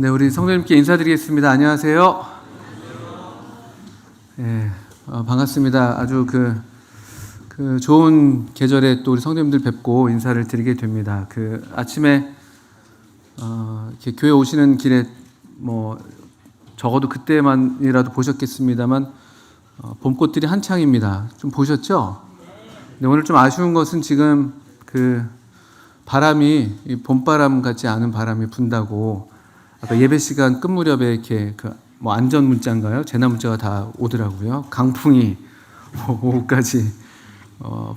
네, 우리 성도님께 인사드리겠습니다. 안녕하세요. 네, 반갑습니다. 아주 그 좋은 계절에 또 우리 성도님들 뵙고 인사를 드리게 됩니다. 아침에 이렇게 교회 오시는 길에 적어도 그때만이라도 보셨겠습니다만 봄꽃들이 한창입니다. 좀 보셨죠? 네, 오늘 좀 아쉬운 것은 지금 바람이 봄바람 같지 않은 바람이 분다고 아까 예배 시간 끝 무렵에 이렇게 안전 문자인가요? 재난 문자가 다 오더라고요. 강풍이 오후까지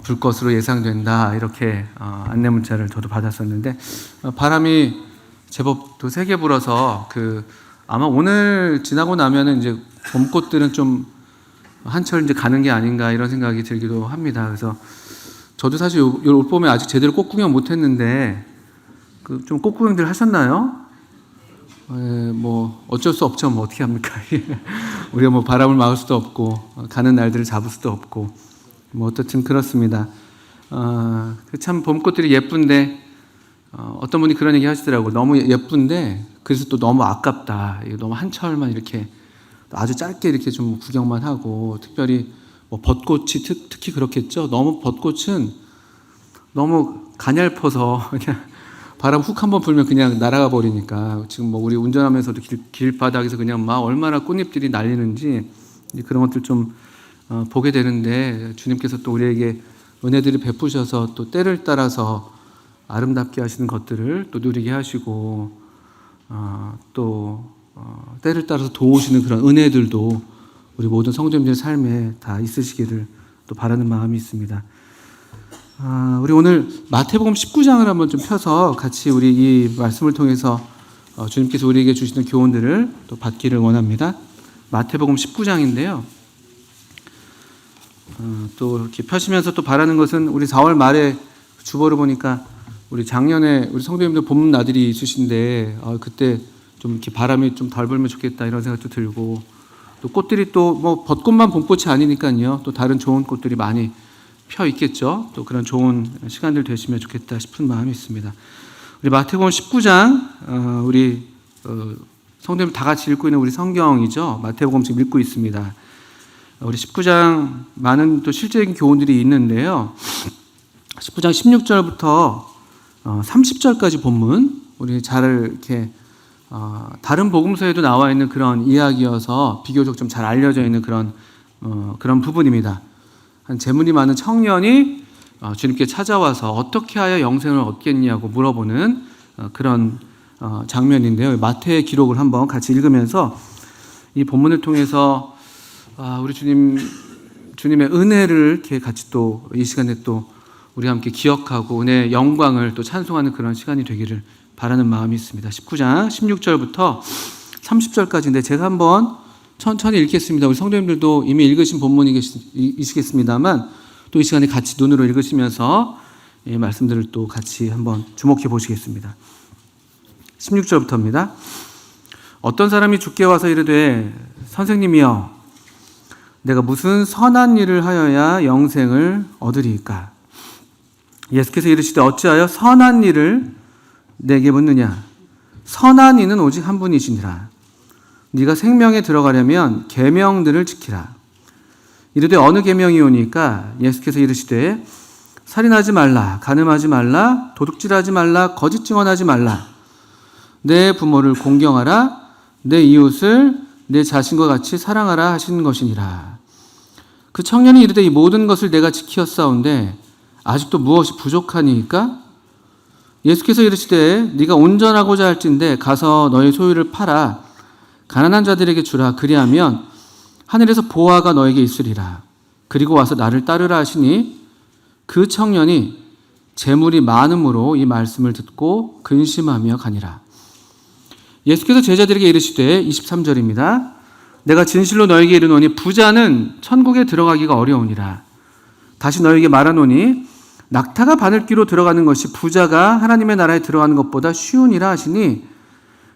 불 것으로 예상된다 이렇게 안내 문자를 저도 받았었는데 바람이 제법 또 세게 불어서 아마 오늘 지나고 나면은 이제 봄꽃들은 좀 한철 이제 가는 게 아닌가 이런 생각이 들기도 합니다. 그래서 저도 사실 올 봄에 아직 제대로 꽃 구경 못 했는데 좀 꽃 구경들 하셨나요? 어쩔 수 없죠. 어떻게 합니까? 우리가 바람을 막을 수도 없고 가는 날들을 잡을 수도 없고 어떻든 그렇습니다. 참 봄꽃들이 예쁜데 어떤 분이 그런 얘기 하시더라고요. 너무 예쁜데 그래서 또 너무 아깝다. 너무 한철만 이렇게 아주 짧게 이렇게 좀 구경만 하고 특별히 벚꽃이 특히 그렇겠죠. 너무 벚꽃은 너무 가냘퍼서 그냥 바람 훅 한번 불면 그냥 날아가 버리니까 지금 우리 운전하면서도 길바닥에서 그냥 막 얼마나 꽃잎들이 날리는지 그런 것들 좀 보게 되는데 주님께서 또 우리에게 은혜들을 베푸셔서 또 때를 따라서 아름답게 하시는 것들을 또 누리게 하시고 또 때를 따라서 도우시는 그런 은혜들도 우리 모든 성도님들의 삶에 다 있으시기를 또 바라는 마음이 있습니다. 우리 오늘 마태복음 19장을 한번 좀 펴서 같이 우리 이 말씀을 통해서 주님께서 우리에게 주시는 교훈들을 또 받기를 원합니다. 마태복음 19장인데요. 또 이렇게 펴시면서 또 바라는 것은 우리 4월 말에 주보를 보니까 우리 작년에 우리 성도님들 봄 나들이 있으신데 그때 좀 이렇게 바람이 좀 덜 불면 좋겠다 이런 생각도 들고 또 꽃들이 또 벚꽃만 봄꽃이 아니니까요. 또 다른 좋은 꽃들이 많이 펴 있겠죠. 또 그런 좋은 시간들 되시면 좋겠다 싶은 마음이 있습니다. 우리 마태복음 19장 우리 성도님 다 같이 읽고 있는 우리 성경이죠. 마태복음 지금 읽고 있습니다. 우리 19장 많은 또 실제적인 교훈들이 있는데요. 19장 16절부터 30절까지 본문 우리 잘 이렇게 다른 복음서에도 나와 있는 그런 이야기여서 비교적 좀 잘 알려져 있는 그런 부분입니다. 한 재물이 많은 청년이 주님께 찾아와서 어떻게 하여 영생을 얻겠냐고 물어보는 그런 장면인데요. 마태의 기록을 한번 같이 읽으면서 이 본문을 통해서 우리 주님의 은혜를 이렇게 같이 또 이 시간에 또 우리 함께 기억하고 은혜의 영광을 또 찬송하는 그런 시간이 되기를 바라는 마음이 있습니다. 19장 16절부터 30절까지인데 제가 한번 천천히 읽겠습니다. 우리 성도님들도 이미 읽으신 본문이시겠습니다만 또 이 시간에 같이 눈으로 읽으시면서 이 말씀들을 또 같이 한번 주목해 보시겠습니다. 16절부터입니다. 어떤 사람이 주께 와서 이르되 선생님이여 내가 무슨 선한 일을 하여야 영생을 얻으리이까? 예수께서 이르시되 어찌하여 선한 일을 내게 묻느냐? 선한 이는 오직 한 분이시니라. 네가 생명에 들어가려면 계명들을 지키라. 이르되 어느 계명이오니까? 예수께서 이르시되 살인하지 말라, 간음하지 말라, 도둑질하지 말라, 거짓 증언하지 말라, 내 부모를 공경하라, 내 이웃을 내 자신과 같이 사랑하라 하신 것이니라. 그 청년이 이르되 이 모든 것을 내가 지키었사온데 아직도 무엇이 부족하니까? 예수께서 이르시되 네가 온전하고자 할진대 가서 너의 소유를 팔아 가난한 자들에게 주라. 그리하면 하늘에서 보화가 너에게 있으리라. 그리고 와서 나를 따르라 하시니 그 청년이 재물이 많음으로 이 말씀을 듣고 근심하며 가니라. 예수께서 제자들에게 이르시되 23절입니다. 내가 진실로 너에게 이르노니 부자는 천국에 들어가기가 어려우니라. 다시 너에게 말하노니 낙타가 바늘귀로 들어가는 것이 부자가 하나님의 나라에 들어가는 것보다 쉬우니라 하시니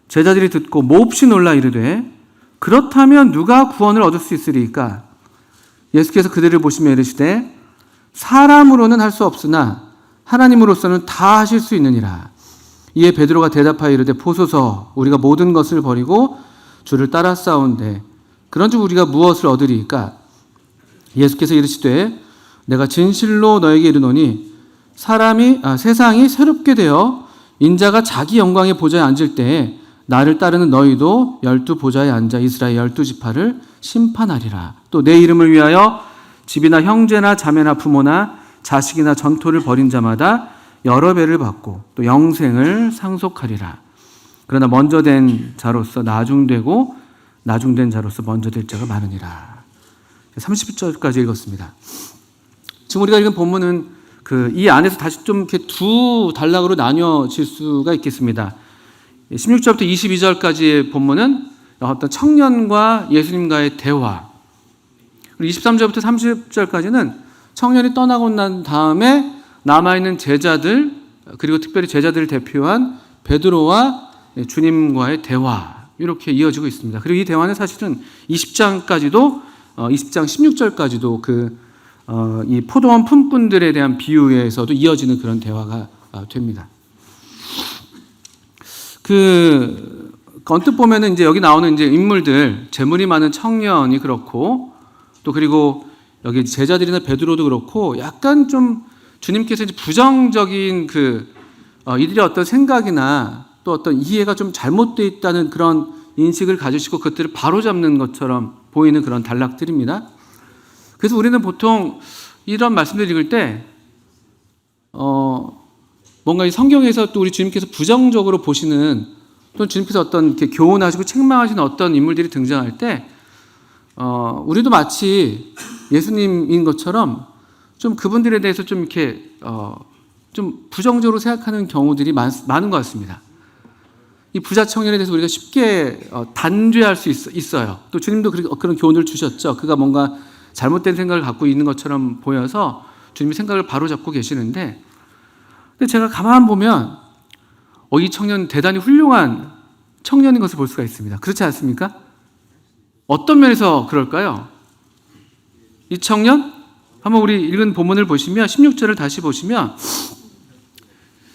제자들이 듣고 몹시 놀라 이르되 그렇다면 누가 구원을 얻을 수 있으리까? 예수께서 그들을 보시며 이르시되 사람으로는 할 수 없으나 하나님으로서는 다 하실 수 있느니라. 이에 베드로가 대답하여 이르되 보소서 우리가 모든 것을 버리고 주를 따라 싸운데 그런즉 우리가 무엇을 얻으리이까? 예수께서 이르시되 내가 진실로 너에게 이르노니 세상이 새롭게 되어 인자가 자기 영광의 보좌에 앉을 때에 나를 따르는 너희도 12 보좌에 앉아 이스라엘 12지파를 심판하리라. 또 내 이름을 위하여 집이나 형제나 자매나 부모나 자식이나 전토를 벌인 자마다 여러 배를 받고 또 영생을 상속하리라. 그러나 먼저 된 자로서 나중되고 나중된 자로서 먼저 될 자가 많으니라. 30절까지 읽었습니다. 지금 우리가 읽은 본문은 이 안에서 다시 좀 이렇게 두 단락으로 나뉘어질 수가 있겠습니다. 16절부터 22절까지의 본문은 어떤 청년과 예수님과의 대화, 그리고 23절부터 30절까지는 청년이 떠나고 난 다음에 남아있는 제자들, 그리고 특별히 제자들을 대표한 베드로와 주님과의 대화, 이렇게 이어지고 있습니다. 그리고 이 대화는 사실은 20장 16절까지도 이 포도원 품꾼들에 대한 비유에서도 이어지는 그런 대화가 됩니다. 언뜻 보면은 이제 여기 나오는 이제 인물들, 재물이 많은 청년이 그렇고, 또 그리고 여기 제자들이나 베드로도 그렇고, 약간 좀 주님께서 이제 부정적인 이들의 어떤 생각이나 또 어떤 이해가 좀 잘못되어 있다는 그런 인식을 가지시고 그것들을 바로잡는 것처럼 보이는 그런 단락들입니다. 그래서 우리는 보통 이런 말씀들을 읽을 때, 뭔가 이 성경에서 또 우리 주님께서 부정적으로 보시는, 또 주님께서 어떤 이렇게 교훈하시고 책망하시는 어떤 인물들이 등장할 때, 우리도 마치 예수님인 것처럼 좀 그분들에 대해서 좀 이렇게, 좀 부정적으로 생각하는 경우들이 많은 것 같습니다. 이 부자 청년에 대해서 우리가 쉽게 단죄할 수 있어요. 또 주님도 그런 교훈을 주셨죠. 그가 뭔가 잘못된 생각을 갖고 있는 것처럼 보여서 주님이 생각을 바로잡고 계시는데, 근데 제가 가만 보면 이 청년 대단히 훌륭한 청년인 것을 볼 수가 있습니다. 그렇지 않습니까? 어떤 면에서 그럴까요? 이 청년, 한번 우리 읽은 본문을 보시면 16절을 다시 보시면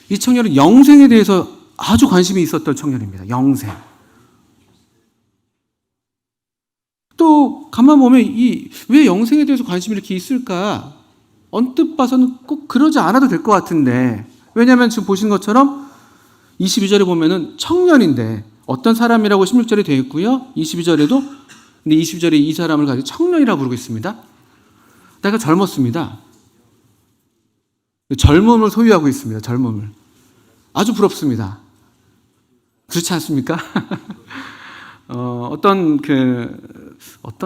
이 청년은 영생에 대해서 아주 관심이 있었던 청년입니다. 영생. 또 가만 보면 왜 영생에 대해서 관심이 이렇게 있을까? 언뜻 봐서는 꼭 그러지 않아도 될 것 같은데, 왜냐하면 지금 보신 것처럼 22절에 보면은 청년인데 어떤 사람이라고 16절에 되어 있고요. 22절에도, 근데 22절에 이 사람을 가지고 청년이라고 부르고 있습니다. 내가 젊었습니다. 젊음을 소유하고 있습니다. 젊음을. 아주 부럽습니다. 그렇지 않습니까? 어떤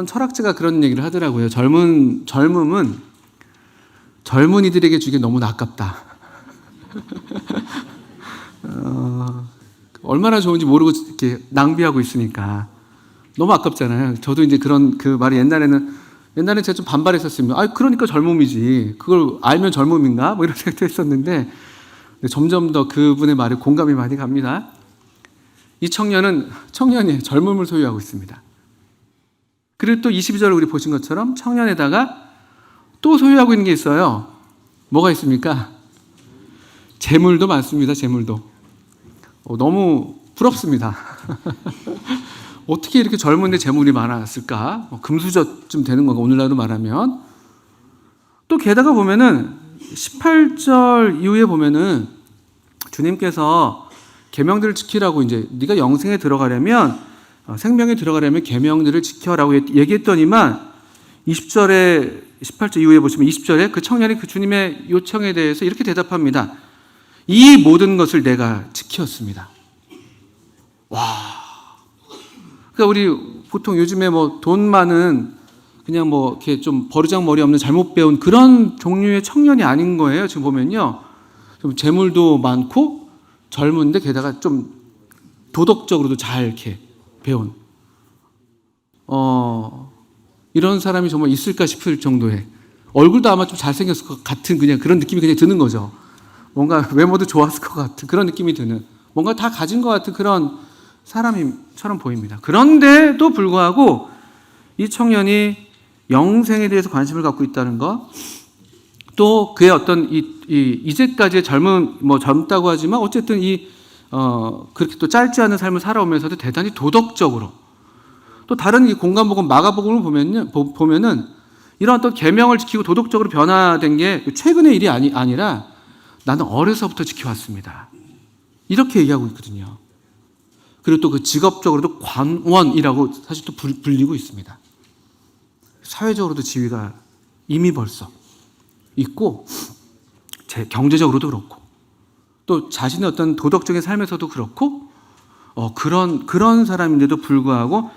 철학자가 그런 얘기를 하더라고요. 젊음은 젊은이들에게 주기에 너무나 아깝다. 얼마나 좋은지 모르고 이렇게 낭비하고 있으니까 너무 아깝잖아요. 저도 이제 그런 말이 옛날에는 제가 좀 반발했었습니다. 그러니까 젊음이지. 그걸 알면 젊음인가? 뭐 이런 생각도 했었는데, 점점 더 그분의 말에 공감이 많이 갑니다. 이 청년이 젊음을 소유하고 있습니다. 그리고 또 22절을 우리 보신 것처럼 청년에다가 또 소유하고 있는 게 있어요. 뭐가 있습니까? 재물도 많습니다. 재물도. 너무 부럽습니다. 어떻게 이렇게 젊은데 재물이 많았을까? 금수저쯤 되는 건가, 오늘날로 말하면. 또 게다가 보면은 18절 이후에 보면은 주님께서 계명들을 지키라고, 이제 네가 영생에 들어가려면, 생명에 들어가려면 계명들을 지켜라고 얘기했더니만 18절 이후에 보시면 20절에 그 청년이 그 주님의 요청에 대해서 이렇게 대답합니다. 이 모든 것을 내가 지켰습니다. 와. 그러니까 우리 보통 요즘에 돈 많은, 그냥 이렇게 좀 버르장머리 없는 잘못 배운 그런 종류의 청년이 아닌 거예요. 지금 보면요. 좀 재물도 많고 젊은데 게다가 좀 도덕적으로도 잘 이렇게 배운, 이런 사람이 정말 있을까 싶을 정도의, 얼굴도 아마 좀 잘생겼을 것 같은 그런 느낌이 그냥 드는 거죠. 뭔가 외모도 좋았을 것 같은 그런 느낌이 드는, 뭔가 다 가진 것 같은 그런 사람처럼 보입니다. 그런데도 불구하고 이 청년이 영생에 대해서 관심을 갖고 있다는 것, 또 그의 어떤 이제까지의 젊다고 하지만 어쨌든 이 그렇게 또 짧지 않은 삶을 살아오면서도 대단히 도덕적으로, 또 다른 이 공간복음 마가복음을 보면은 이런 어떤 계명을 지키고 도덕적으로 변화된 게 최근의 일이 아니라 나는 어려서부터 지켜왔습니다. 이렇게 얘기하고 있거든요. 그리고 또 그 직업적으로도 관원이라고 사실 또 불리고 있습니다. 사회적으로도 지위가 이미 벌써 있고, 경제적으로도 그렇고, 또 자신의 어떤 도덕적인 삶에서도 그렇고, 그런 사람인데도 불구하고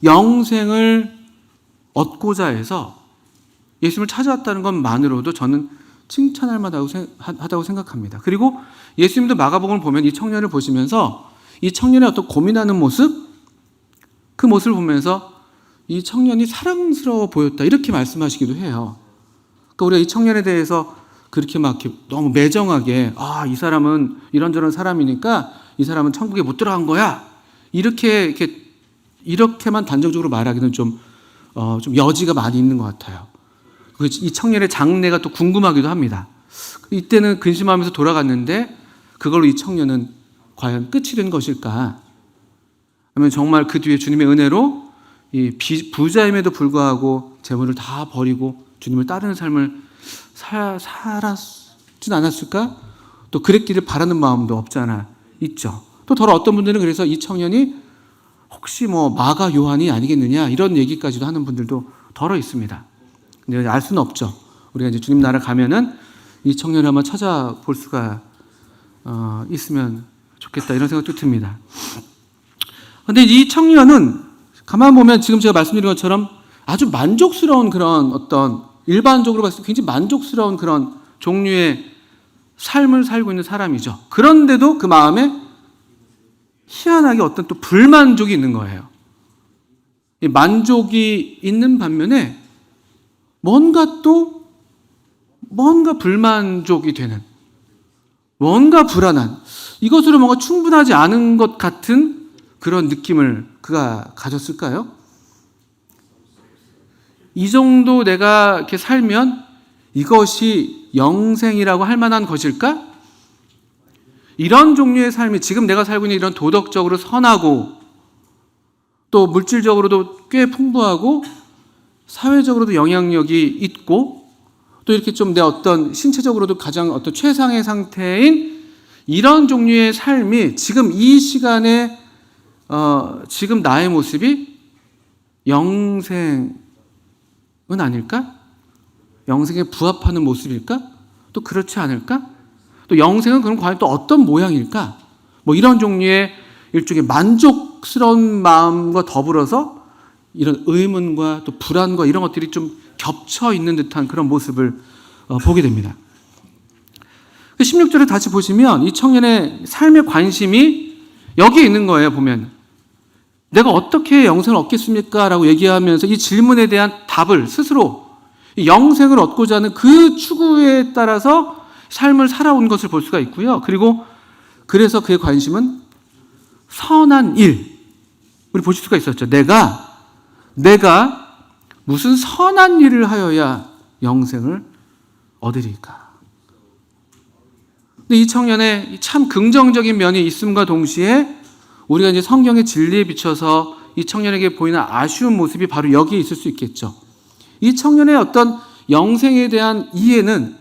영생을 얻고자 해서 예수님을 찾아왔다는 것만으로도 저는 칭찬할 만하다고 생각합니다. 그리고 예수님도 마가복음을 보면 이 청년을 보시면서 이 청년의 어떤 고민하는 모습, 그 모습을 보면서 이 청년이 사랑스러워 보였다, 이렇게 말씀하시기도 해요. 그러니까 우리가 이 청년에 대해서 그렇게 막 너무 매정하게, 이 사람은 이런저런 사람이니까 이 사람은 천국에 못 들어간 거야, 이렇게만 단정적으로 말하기는 좀 여지가 많이 있는 것 같아요. 이 청년의 장래가 또 궁금하기도 합니다. 이때는 근심하면서 돌아갔는데 그걸로 이 청년은 과연 끝이 된 것일까? 아니면 정말 그 뒤에 주님의 은혜로 이 부자임에도 불구하고 재물을 다 버리고 주님을 따르는 삶을 살았진 않았을까? 또 그랬기를 바라는 마음도 없지 않아 있죠. 또 더러 어떤 분들은 그래서 이 청년이 혹시 마가 요한이 아니겠느냐, 이런 얘기까지도 하는 분들도 더러 있습니다. 근데 알 수는 없죠. 우리가 이제 주님 나라 가면은 이 청년을 한번 찾아볼 수가 있으면 좋겠다, 이런 생각도 듭니다. 근데 이 청년은 가만 보면 지금 제가 말씀드린 것처럼 아주 만족스러운 그런 어떤, 일반적으로 봤을 때 굉장히 만족스러운 그런 종류의 삶을 살고 있는 사람이죠. 그런데도 그 마음에 희한하게 어떤 또 불만족이 있는 거예요. 이 만족이 있는 반면에 뭔가 불만족이 되는, 뭔가 불안한, 이것으로 뭔가 충분하지 않은 것 같은 그런 느낌을 그가 가졌을까요? 이 정도 내가 이렇게 살면 이것이 영생이라고 할 만한 것일까? 이런 종류의 삶이 지금 내가 살고 있는 이런 도덕적으로 선하고 또 물질적으로도 꽤 풍부하고 사회적으로도 영향력이 있고 또 이렇게 좀 내 어떤 신체적으로도 가장 어떤 최상의 상태인 이런 종류의 삶이 지금 이 시간에 지금 나의 모습이 영생은 아닐까? 영생에 부합하는 모습일까? 또 그렇지 않을까? 또 영생은 그럼 과연 또 어떤 모양일까? 이런 종류의 일종의 만족스러운 마음과 더불어서 이런 의문과 또 불안과 이런 것들이 좀 겹쳐 있는 듯한 그런 모습을 보게 됩니다. 16절에 다시 보시면 이 청년의 삶의 관심이 여기에 있는 거예요. 보면 내가 어떻게 영생을 얻겠습니까? 라고 얘기하면서 이 질문에 대한 답을 스스로 영생을 얻고자 하는 그 추구에 따라서 삶을 살아온 것을 볼 수가 있고요. 그리고 그래서 그의 관심은 선한 일, 우리 보실 수가 있었죠. 내가 무슨 선한 일을 하여야 영생을 얻으리까? 근데 이 청년의 참 긍정적인 면이 있음과 동시에 우리가 이제 성경의 진리에 비춰서 이 청년에게 보이는 아쉬운 모습이 바로 여기에 있을 수 있겠죠. 이 청년의 어떤 영생에 대한 이해는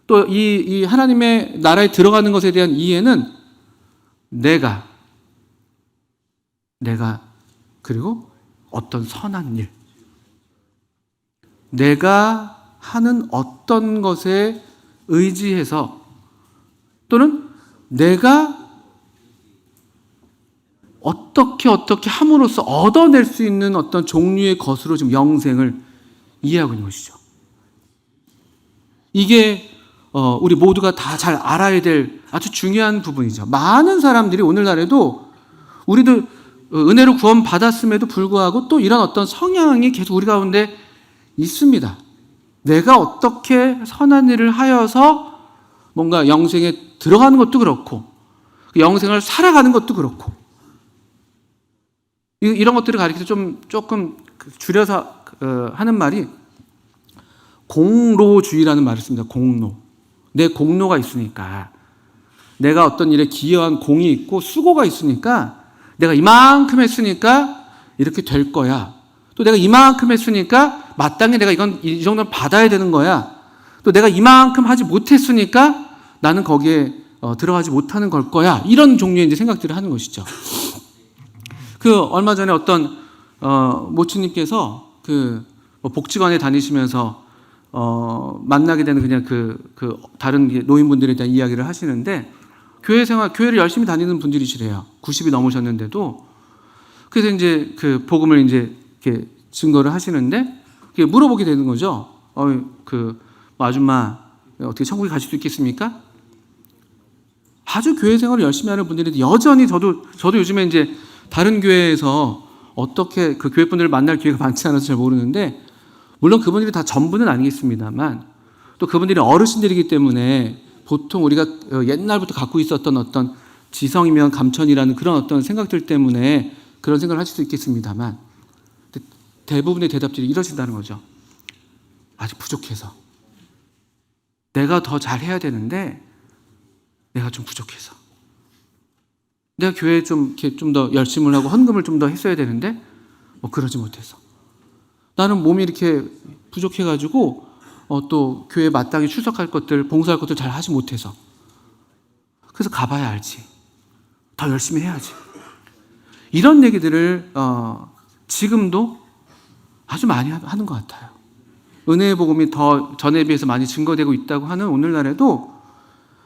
또 이 하나님의 나라에 들어가는 것에 대한 이해는 내가 그리고 어떤 선한 일, 내가 하는 어떤 것에 의지해서 또는 내가 어떻게 함으로써 얻어낼 수 있는 어떤 종류의 것으로 지금 영생을 이해하고 있는 것이죠. 이게 우리 모두가 다 잘 알아야 될 아주 중요한 부분이죠. 많은 사람들이 오늘날에도 우리도 은혜로 구원 받았음에도 불구하고 또 이런 어떤 성향이 계속 우리 가운데 있습니다. 내가 어떻게 선한 일을 하여서 뭔가 영생에 들어가는 것도 그렇고 영생을 살아가는 것도 그렇고 이런 것들을 가리켜서 조금 줄여서 하는 말이 공로주의라는 말을 씁니다. 공로. 내 공로가 있으니까 내가 어떤 일에 기여한 공이 있고 수고가 있으니까 내가 이만큼 했으니까 이렇게 될 거야. 또 내가 이만큼 했으니까 마땅히 내가 이 정도는 받아야 되는 거야. 또 내가 이만큼 하지 못했으니까 나는 거기에 들어가지 못하는 걸 거야. 이런 종류의 이제 생각들을 하는 것이죠. 얼마 전에 어떤 모친님께서 복지관에 다니시면서 만나게 되는 그냥 다른 노인분들에 대한 이야기를 하시는데 교회를 열심히 다니는 분들이시래요. 90이 넘으셨는데도. 그래서 이제 복음을 이제 이렇게 증거를 하시는데 물어보게 되는 거죠. 아줌마 어떻게 천국에 가실 수 있겠습니까? 아주 교회 생활을 열심히 하는 분들인데 여전히 저도 요즘에 이제 다른 교회에서 어떻게 그 교회 분들을 만날 기회가 많지 않아서 잘 모르는데, 물론 그분들이 다 전부는 아니겠습니다만 또 그분들이 어르신들이기 때문에 보통 우리가 옛날부터 갖고 있었던 어떤 지성이면 감천이라는 그런 어떤 생각들 때문에 그런 생각을 하실 수 있겠습니다만 대부분의 대답들이 이러신다는 거죠. 아직 부족해서. 내가 더 잘해야 되는데 내가 좀 부족해서. 내가 교회에 좀 더 열심을 하고 헌금을 좀 더 했어야 되는데 그러지 못해서. 나는 몸이 이렇게 부족해가지고 또 교회에 마땅히 출석할 것들, 봉사할 것들 잘 하지 못해서. 그래서 가봐야 알지. 더 열심히 해야지. 이런 얘기들을 지금도 아주 많이 하는 것 같아요. 은혜의 복음이 더 전에 비해서 많이 증거되고 있다고 하는 오늘날에도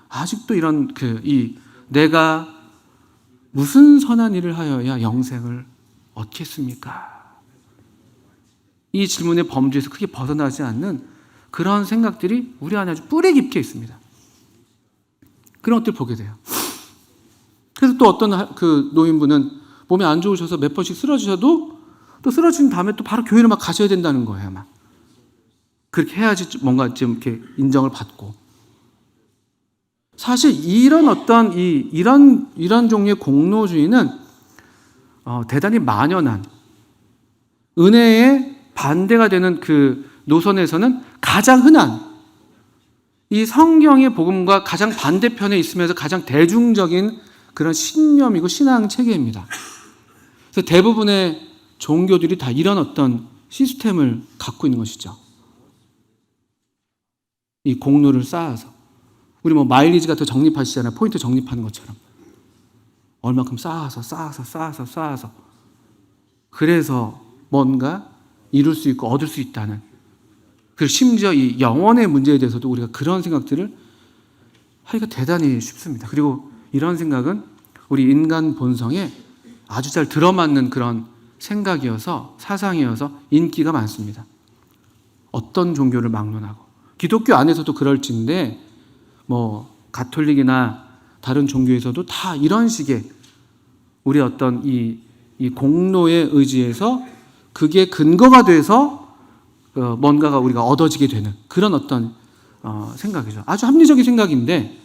아직도 이런 내가 무슨 선한 일을 하여야 영생을 얻겠습니까? 이 질문의 범주에서 크게 벗어나지 않는 그런 생각들이 우리 안에 아주 뿌리 깊게 있습니다. 그런 것들을 보게 돼요. 그래서 또 어떤 노인분은 몸이 안 좋으셔서 몇 번씩 쓰러지셔도 또 쓰러진 다음에 또 바로 교회를 막 가셔야 된다는 거예요. 막 그렇게 해야지 뭔가 좀 이렇게 인정을 받고. 사실 이런 어떤 이런 종류의 공로주의는 대단히 만연한 은혜의 반대가 되는 노선에서는 가장 흔한 이 성경의 복음과 가장 반대편에 있으면서 가장 대중적인 그런 신념이고 신앙 체계입니다. 그래서 대부분의 종교들이 다 이런 어떤 시스템을 갖고 있는 것이죠. 이 공로를 쌓아서. 우리 마일리지 같은 거 적립하시잖아요. 포인트 적립하는 것처럼. 얼마큼 쌓아서. 그래서 뭔가 이룰 수 있고 얻을 수 있다는. 그리고 심지어 이 영혼의 문제에 대해서도 우리가 그런 생각들을 하기가 대단히 쉽습니다. 그리고 이런 생각은 우리 인간 본성에 아주 잘 들어맞는 그런 생각이어서, 사상이어서 인기가 많습니다. 어떤 종교를 막론하고. 기독교 안에서도 그럴진데 가톨릭이나 다른 종교에서도 다 이런 식의 우리 어떤 이 공로에 의지해서 그게 근거가 돼서 뭔가가 우리가 얻어지게 되는 그런 어떤 생각이죠. 아주 합리적인 생각인데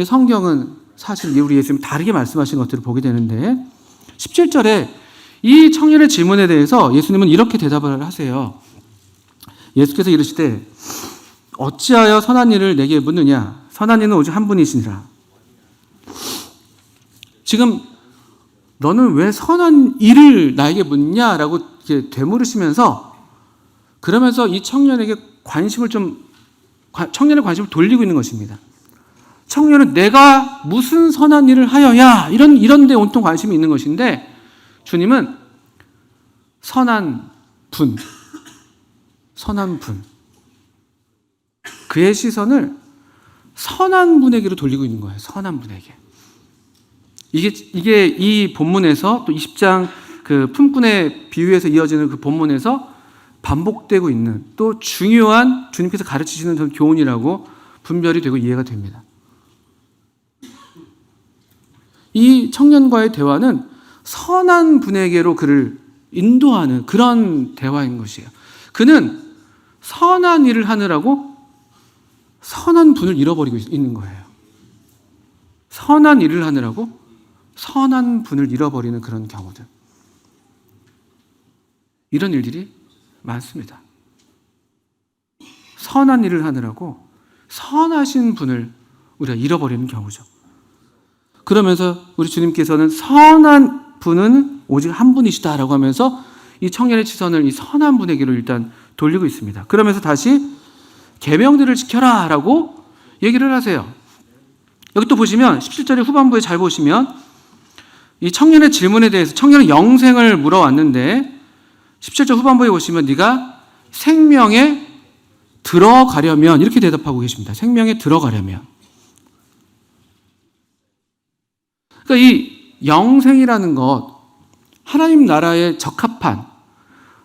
성경은 사실 우리 예수님이 다르게 말씀하신 것들을 보게 되는데 17절에 이 청년의 질문에 대해서 예수님은 이렇게 대답을 하세요. 예수께서 이르시되 어찌하여 선한 일을 내게 묻느냐? 선한 이는 오직 한 분이시니라. 지금 너는 왜 선한 일을 나에게 묻냐라고 이렇게 되물으시면서 그러면서 이 청년의 관심을 돌리고 있는 것입니다. 청년은 내가 무슨 선한 일을 하여야 이런 데 온통 관심이 있는 것인데 주님은 선한 분 그의 시선을 선한 분에게로 돌리고 있는 거예요. 선한 분에게. 이게 이 본문에서 또 20장 품꾼의 비유에서 이어지는 그 본문에서 반복되고 있는 또 중요한 주님께서 가르치시는 교훈이라고 분별이 되고 이해가 됩니다. 이 청년과의 대화는 선한 분에게로 그를 인도하는 그런 대화인 것이에요. 그는 선한 일을 하느라고 선한 분을 잃어버리고 있는 거예요. 선한 일을 하느라고 선한 분을 잃어버리는 그런 경우들. 이런 일들이 많습니다. 선한 일을 하느라고 선하신 분을 우리가 잃어버리는 경우죠. 그러면서 우리 주님께서는 선한 분은 오직 한 분이시다라고 하면서 이 청년의 시선을 이 선한 분에게로 일단 돌리고 있습니다. 그러면서 다시 계명들을 지켜라라고 얘기를 하세요. 여기 또 보시면 17절의 후반부에 잘 보시면 이 청년의 질문에 대해서 청년은 영생을 물어왔는데 17절 후반부에 보시면 네가 생명에 들어가려면 이렇게 대답하고 계십니다. 생명에 들어가려면. 그러니까 이 영생이라는 것, 하나님 나라에 적합한,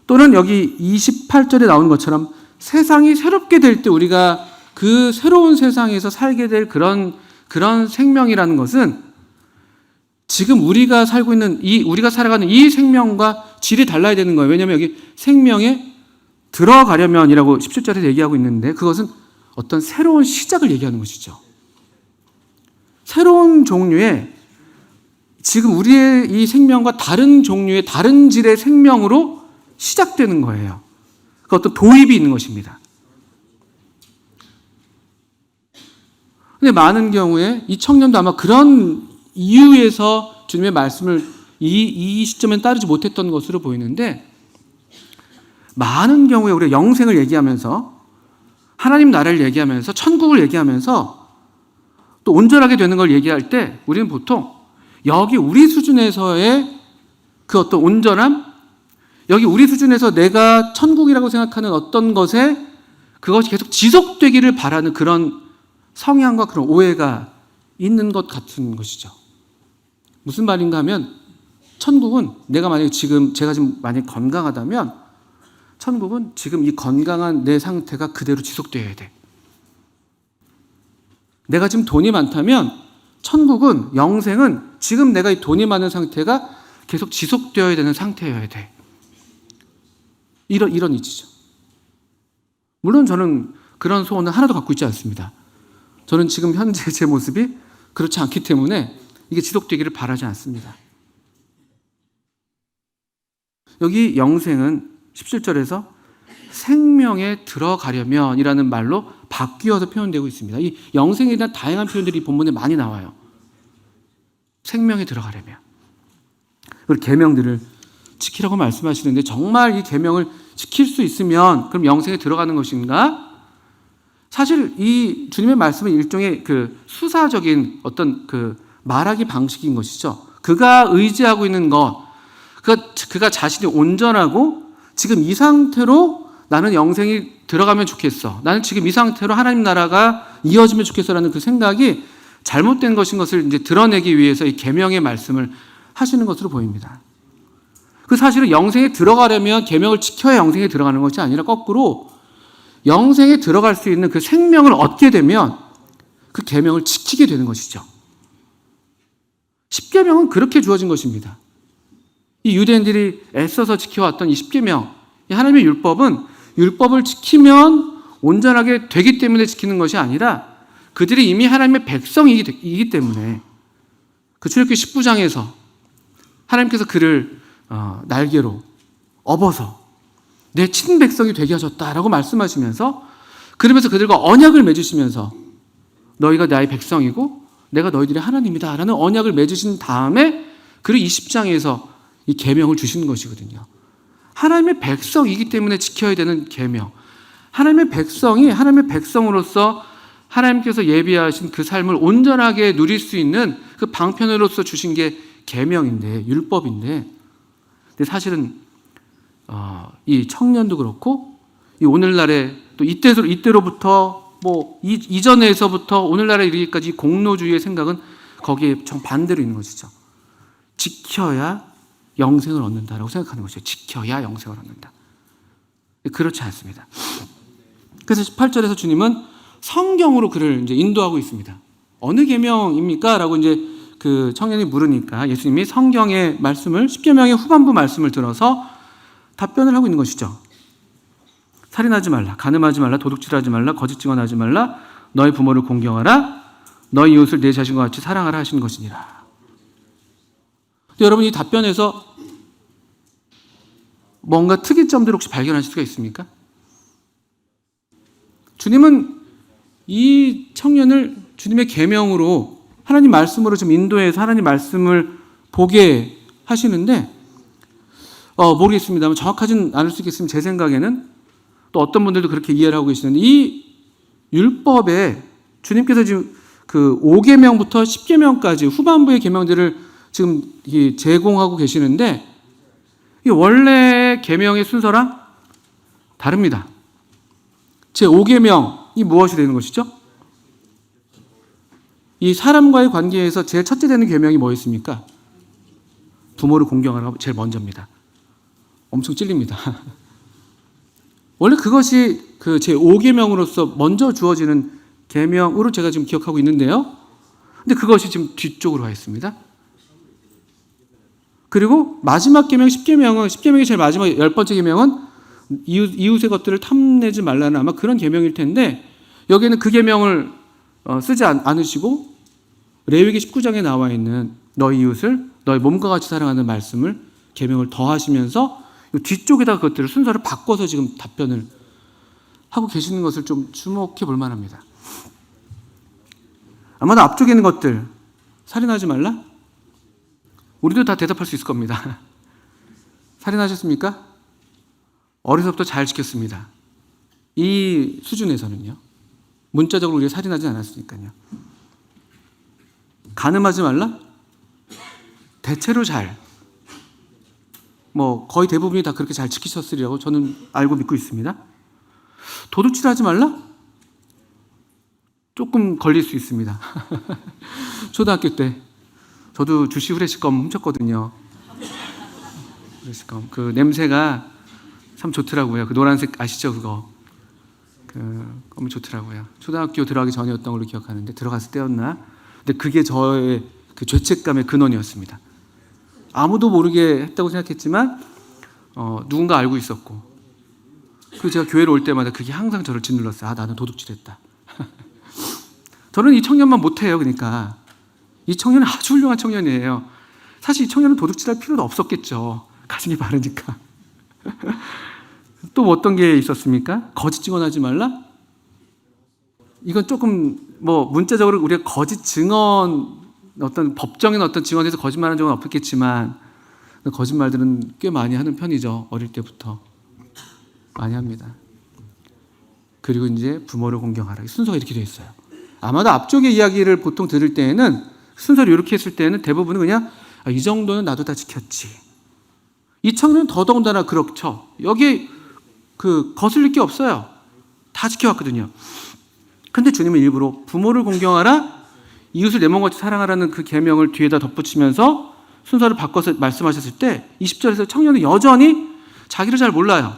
또는 여기 28절에 나오는 것처럼 세상이 새롭게 될 때 우리가 그 새로운 세상에서 살게 될 그런 생명이라는 것은 지금 우리가 살고 있는 우리가 살아가는 이 생명과 질이 달라야 되는 거예요. 왜냐하면 여기 생명에 들어가려면이라고 17절에 얘기하고 있는데 그것은 어떤 새로운 시작을 얘기하는 것이죠. 새로운 종류의 지금 우리의 이 생명과 다른 종류의 다른 질의 생명으로 시작되는 거예요. 그 어떤 도입이 있는 것입니다. 근데 많은 경우에 이 청년도 아마 그런 이유에서 주님의 말씀을 이 시점엔 따르지 못했던 것으로 보이는데 많은 경우에 우리가 영생을 얘기하면서 하나님 나라를 얘기하면서 천국을 얘기하면서 또 온전하게 되는 걸 얘기할 때 우리는 보통 여기 우리 수준에서의 그 어떤 온전함, 여기 우리 수준에서 내가 천국이라고 생각하는 어떤 것에 그것이 계속 지속되기를 바라는 그런 성향과 그런 오해가 있는 것 같은 것이죠. 무슨 말인가 하면 천국은 제가 지금 만약에 건강하다면 천국은 지금 이 건강한 내 상태가 그대로 지속되어야 돼. 내가 지금 돈이 많다면 천국은, 영생은 지금 내가 이 돈이 많은 상태가 계속 지속되어야 되는 상태여야 돼. 이런 이치죠. 물론 저는 그런 소원은 하나도 갖고 있지 않습니다. 저는 지금 현재 제 모습이 그렇지 않기 때문에 이게 지속되기를 바라지 않습니다. 여기 영생은 17절에서 생명에 들어가려면이라는 말로 바뀌어서 표현되고 있습니다. 이 영생에 대한 다양한 표현들이 본문에 많이 나와요. 생명에 들어가려면. 그리고 계명들을 지키라고 말씀하시는데 정말 이 계명을 지킬 수 있으면 그럼 영생에 들어가는 것인가? 사실 이 주님의 말씀은 일종의 그 수사적인 어떤 그 말하기 방식인 것이죠. 그가 의지하고 있는 것, 그가 자신이 온전하고 지금 이 상태로 나는 영생이 들어가면 좋겠어. 나는 지금 이 상태로 하나님 나라가 이어지면 좋겠어라는 그 생각이 잘못된 것인 것을 이제 드러내기 위해서 이 계명의 말씀을 하시는 것으로 보입니다. 그 사실은 영생에 들어가려면 계명을 지켜야 영생에 들어가는 것이 아니라 거꾸로 영생에 들어갈 수 있는 그 생명을 얻게 되면 그 계명을 지키게 되는 것이죠. 십계명은 그렇게 주어진 것입니다. 이 유대인들이 애써서 지켜왔던 이 십계명, 이 하나님의 율법을 지키면 온전하게 되기 때문에 지키는 것이 아니라 그들이 이미 하나님의 백성이기 때문에 그 출애굽기 19장에서 하나님께서 그를 날개로 업어서 내 친백성이 되게 하셨다라고 말씀하시면서 그러면서 그들과 언약을 맺으시면서 너희가 나의 백성이고 내가 너희들의 하나님이다 라는 언약을 맺으신 다음에 그리고 20장에서 이 계명을 주시는 것이거든요. 하나님의 백성이기 때문에 지켜야 되는 계명, 하나님의 백성이 하나님의 백성으로서 하나님께서 예비하신 그 삶을 온전하게 누릴 수 있는 그 방편으로서 주신 게 계명인데, 율법인데, 근데 사실은 이 청년도 그렇고 이 오늘날에 또 이때로부터 이전에서부터 오늘날에 이르기까지 공로주의의 생각은 거기에 정반대로 있는 것이죠. 지켜야 영생을 얻는다라고 생각하는 것이죠. 지켜야 영생을 얻는다. 그렇지 않습니다. 그래서 18절에서 주님은 성경으로 그를 이제 인도하고 있습니다. 어느 계명입니까? 라고 이제 그 청년이 물으니까 예수님이 성경의 말씀을, 십계명의 후반부 말씀을 들어서 답변을 하고 있는 것이죠. 살인하지 말라, 간음하지 말라, 도둑질하지 말라, 거짓 증언하지 말라, 너희 부모를 공경하라, 너희 이웃을 내 자신과 같이 사랑하라 하시는 것이니라. 여러분 이 답변에서 뭔가 특이점들을 혹시 발견하실 수가 있습니까? 주님은 이 청년을 주님의 계명으로 하나님 말씀으로 좀 인도해서 하나님 말씀을 보게 하시는데 모르겠습니다만 정확하진 않을 수 있겠지만 제 생각에는 또 어떤 분들도 그렇게 이해를 하고 계시는데 이 율법에 주님께서 지금 그 5계명부터 10계명까지 후반부의 계명들을 지금 제공하고 계시는데 이 원래 계명의 순서랑 다릅니다. 제 5계명이 무엇이 되는 것이죠? 이 사람과의 관계에서 제일 첫째 되는 계명이 뭐였습니까? 부모를 공경하라가 제일 먼저입니다. 엄청 찔립니다. 원래 그것이 그 제 5계명으로서 먼저 주어지는 계명으로 제가 지금 기억하고 있는데요. 근데 그것이 지금 뒤쪽으로 와 있습니다. 그리고 마지막 계명 10계명의 제일 마지막 10번째 계명은 이웃의 것들을 탐내지 말라는 아마 그런 계명일 텐데 여기에는 그 계명을 쓰지 않으시고 레위기 19장에 나와 있는 너희 이웃을 너희 몸과 같이 사랑하는 말씀을 계명을 더하시면서 뒤쪽에다 그것들을 순서를 바꿔서 지금 답변을 하고 계시는 것을 좀 주목해 볼 만합니다. 아마도 앞쪽에 있는 것들 살인하지 말라? 우리도 다 대답할 수 있을 겁니다. 살인하셨습니까? 어려서부터 잘 지켰습니다. 이 수준에서는요. 문자적으로 우리가 살인하지 않았으니까요. 간음하지 말라? 대체로 잘. 거의 대부분이 다 그렇게 잘 지키셨으리라고 저는 알고 믿고 있습니다. 도둑질하지 말라? 조금 걸릴 수 있습니다. 초등학교 때 저도 주시 후레쉬껌 훔쳤거든요. 후레쉬껌 그 냄새가 참 좋더라고요. 그 노란색 아시죠? 그거 껌이 좋더라고요. 초등학교 들어가기 전이었던 걸로 기억하는데 들어갔을 때였나? 근데 그게 저의 그 죄책감의 근원이었습니다. 아무도 모르게 했다고 생각했지만 누군가 알고 있었고 그리고 제가 교회를 올 때마다 그게 항상 저를 짓눌렀어요. 나는 도둑질했다. 저는 이 청년만 못해요. 그러니까 이 청년은 아주 훌륭한 청년이에요. 사실 이 청년은 도둑질할 필요도 없었겠죠. 가슴이 바르니까. 또 어떤 게 있었습니까? 거짓 증언하지 말라? 이건 조금 문자적으로 우리가 거짓 증언 어떤 법정인 어떤 증언에서 거짓말한 적은 없겠지만 거짓말들은 꽤 많이 하는 편이죠. 어릴 때부터 많이 합니다. 그리고 이제 부모를 공경하라. 순서가 이렇게 되어 있어요. 아마도 앞쪽의 이야기를 보통 들을 때에는 순서를 이렇게 했을 때는 대부분은 그냥 이 정도는 나도 다 지켰지. 이 청년은 더더군다나 그렇죠. 여기 거슬릴 게 없어요. 다 지켜왔거든요. 근데 주님은 일부러 부모를 공경하라, 이웃을 내 몸같이 사랑하라는 그 계명을 뒤에다 덧붙이면서 순서를 바꿔서 말씀하셨을 때 20절에서 청년은 여전히 자기를 잘 몰라요.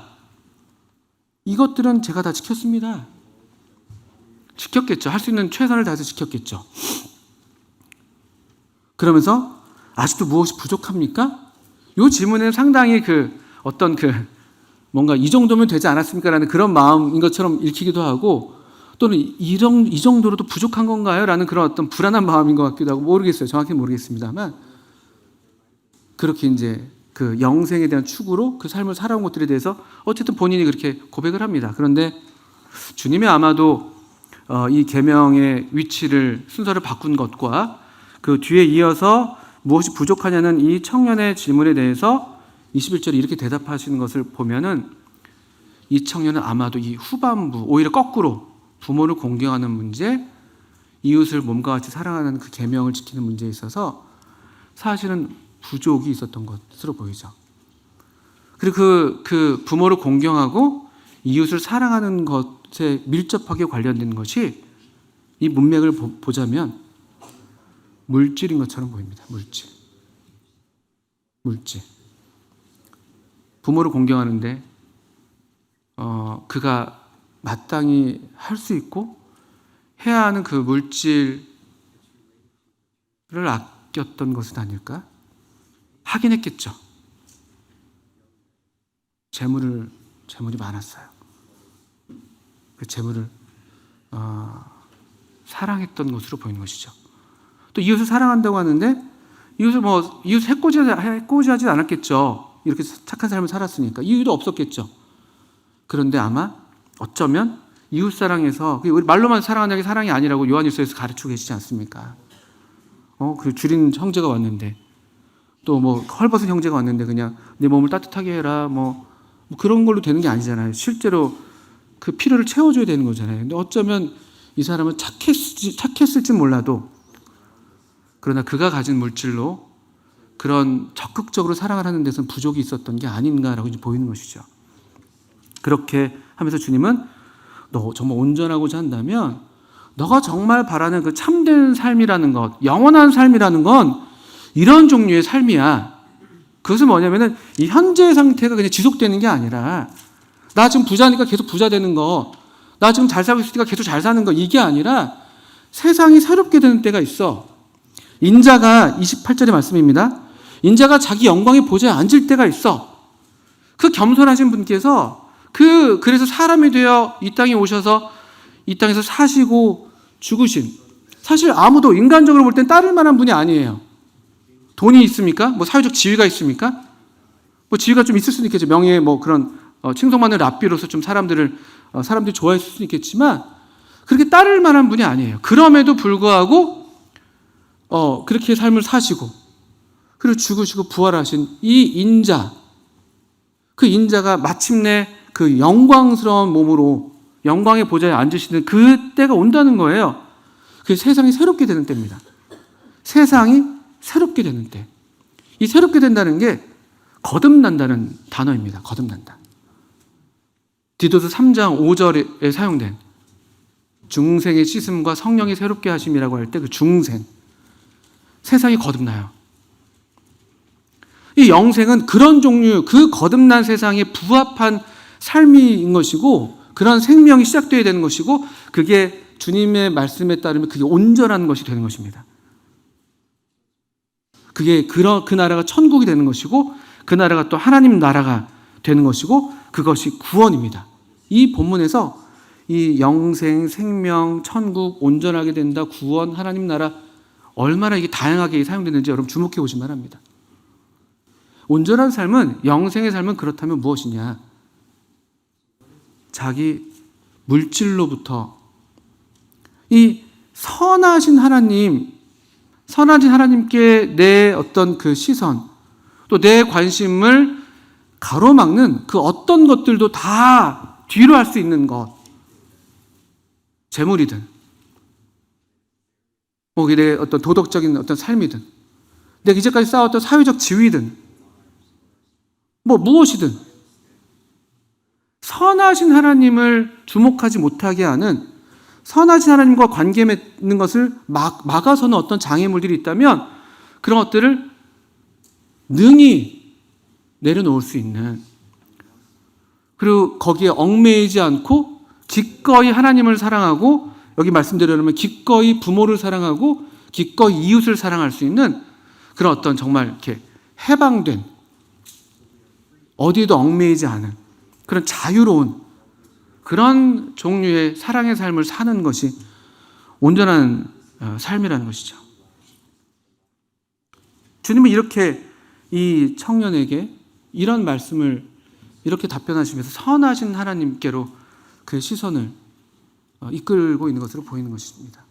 이것들은 제가 다 지켰습니다. 지켰겠죠. 할 수 있는 최선을 다해서 지켰겠죠. 그러면서 아직도 무엇이 부족합니까? 이 질문에는 상당히 뭔가 이 정도면 되지 않았습니까? 라는 그런 마음인 것처럼 읽히기도 하고 또는 이 정도로도 부족한 건가요? 라는 그런 어떤 불안한 마음인 것 같기도 하고 모르겠어요. 정확히 모르겠습니다만 그렇게 이제 그 영생에 대한 추구로 그 삶을 살아온 것들에 대해서 어쨌든 본인이 그렇게 고백을 합니다. 그런데 주님이 아마도 이 계명의 위치를 순서를 바꾼 것과 그 뒤에 이어서 무엇이 부족하냐는 이 청년의 질문에 대해서 21절에 이렇게 대답하시는 것을 보면은 이 청년은 아마도 이 후반부 오히려 거꾸로 부모를 공경하는 문제, 이웃을 몸과 같이 사랑하는 그 계명을 지키는 문제에 있어서 사실은 부족이 있었던 것으로 보이죠. 그리고 그 부모를 공경하고 이웃을 사랑하는 것에 밀접하게 관련된 것이 이 문맥을 보자면 물질인 것처럼 보입니다. 물질. 부모를 공경하는데 그가 마땅히 할 수 있고 해야 하는 그 물질을 아꼈던 것은 아닐까? 하긴 했겠죠. 재물이 많았어요. 그 재물을 사랑했던 것으로 보이는 것이죠. 또 이웃을 사랑한다고 하는데 이웃을 해코지하지 않았겠죠. 이렇게 착한 삶을 살았으니까 이유도 없었겠죠. 그런데 아마 어쩌면 이웃 사랑에서 말로만 사랑한다는 게 사랑이 아니라고 요한일서에서 가르치고 계시지 않습니까? 그 줄인 형제가 왔는데, 또 뭐 헐벗은 형제가 왔는데 그냥 내 몸을 따뜻하게 해라 뭐 그런 걸로 되는 게 아니잖아요. 실제로 그 필요를 채워줘야 되는 거잖아요. 근데 어쩌면 이 사람은 착했을지 몰라도, 그러나 그가 가진 물질로 그런 적극적으로 사랑을 하는 데서는 부족이 있었던 게 아닌가라고 이제 보이는 것이죠. 그렇게 하면서 주님은 너 정말 온전하고자 한다면 너가 정말 바라는 그 참된 삶이라는 것, 영원한 삶이라는 건 이런 종류의 삶이야. 그것은 뭐냐면은 이 현재의 상태가 그냥 지속되는 게 아니라, 나 지금 부자니까 계속 부자 되는 거, 나 지금 잘 살고 있으니까 계속 잘 사는 거, 이게 아니라 세상이 새롭게 되는 때가 있어. 인자가 28절의 말씀입니다. 인자가 자기 영광의 보좌에 앉을 때가 있어. 그 겸손하신 분께서 그래서 사람이 되어 이 땅에 오셔서 이 땅에서 사시고 죽으신, 사실 아무도 인간적으로 볼 땐 따를 만한 분이 아니에요. 돈이 있습니까? 뭐 사회적 지위가 있습니까? 뭐 지위가 좀 있을 수는 있겠죠. 명예 뭐 그런 칭송받는 랍비로서 좀 사람들이 좋아했을 수는 있겠지만 그렇게 따를 만한 분이 아니에요. 그럼에도 불구하고 그렇게 삶을 사시고 그리고 죽으시고 부활하신 이 인자, 그 인자가 마침내 그 영광스러운 몸으로 영광의 보좌에 앉으시는 그 때가 온다는 거예요. 그 세상이 새롭게 되는 때입니다. 세상이 새롭게 되는 때. 이 새롭게 된다는 게 거듭난다는 단어입니다. 거듭난다. 디도서 3장 5절에 사용된 중생의 씻음과 성령이 새롭게 하심이라고 할 때 그 중생, 세상이 거듭나요. 이 영생은 그런 종류, 그 거듭난 세상에 부합한 삶인 것이고, 그런 생명이 시작되어야 되는 것이고, 그게 주님의 말씀에 따르면 그게 온전한 것이 되는 것입니다. 그게 그 나라가 천국이 되는 것이고, 그 나라가 또 하나님 나라가 되는 것이고, 그것이 구원입니다. 이 본문에서 이 영생, 생명, 천국, 온전하게 된다, 구원, 하나님 나라, 얼마나 이게 다양하게 사용되는지 여러분 주목해 보시면 합니다. 온전한 삶은, 영생의 삶은 그렇다면 무엇이냐? 자기 물질로부터 이 선하신 하나님께 내 어떤 그 시선, 또 내 관심을 가로막는 그 어떤 것들도 다 뒤로 할 수 있는 것, 재물이든, 내 어떤 도덕적인 어떤 삶이든, 내가 이제까지 쌓았던 사회적 지위든, 무엇이든, 선하신 하나님을 주목하지 못하게 하는, 선하신 하나님과 관계 맺는 것을 막아서는 어떤 장애물들이 있다면 그런 것들을 능히 내려놓을 수 있는, 그리고 거기에 얽매이지 않고 기꺼이 하나님을 사랑하고, 여기 말씀드리려면 기꺼이 부모를 사랑하고 기꺼이 이웃을 사랑할 수 있는 그런 어떤 정말 이렇게 해방된, 어디에도 얽매이지 않은 그런 자유로운 그런 종류의 사랑의 삶을 사는 것이 온전한 삶이라는 것이죠. 주님은 이렇게 이 청년에게 이런 말씀을 이렇게 답변하시면서 선하신 하나님께로 그 시선을 이끌고 있는 것으로 보이는 것입니다.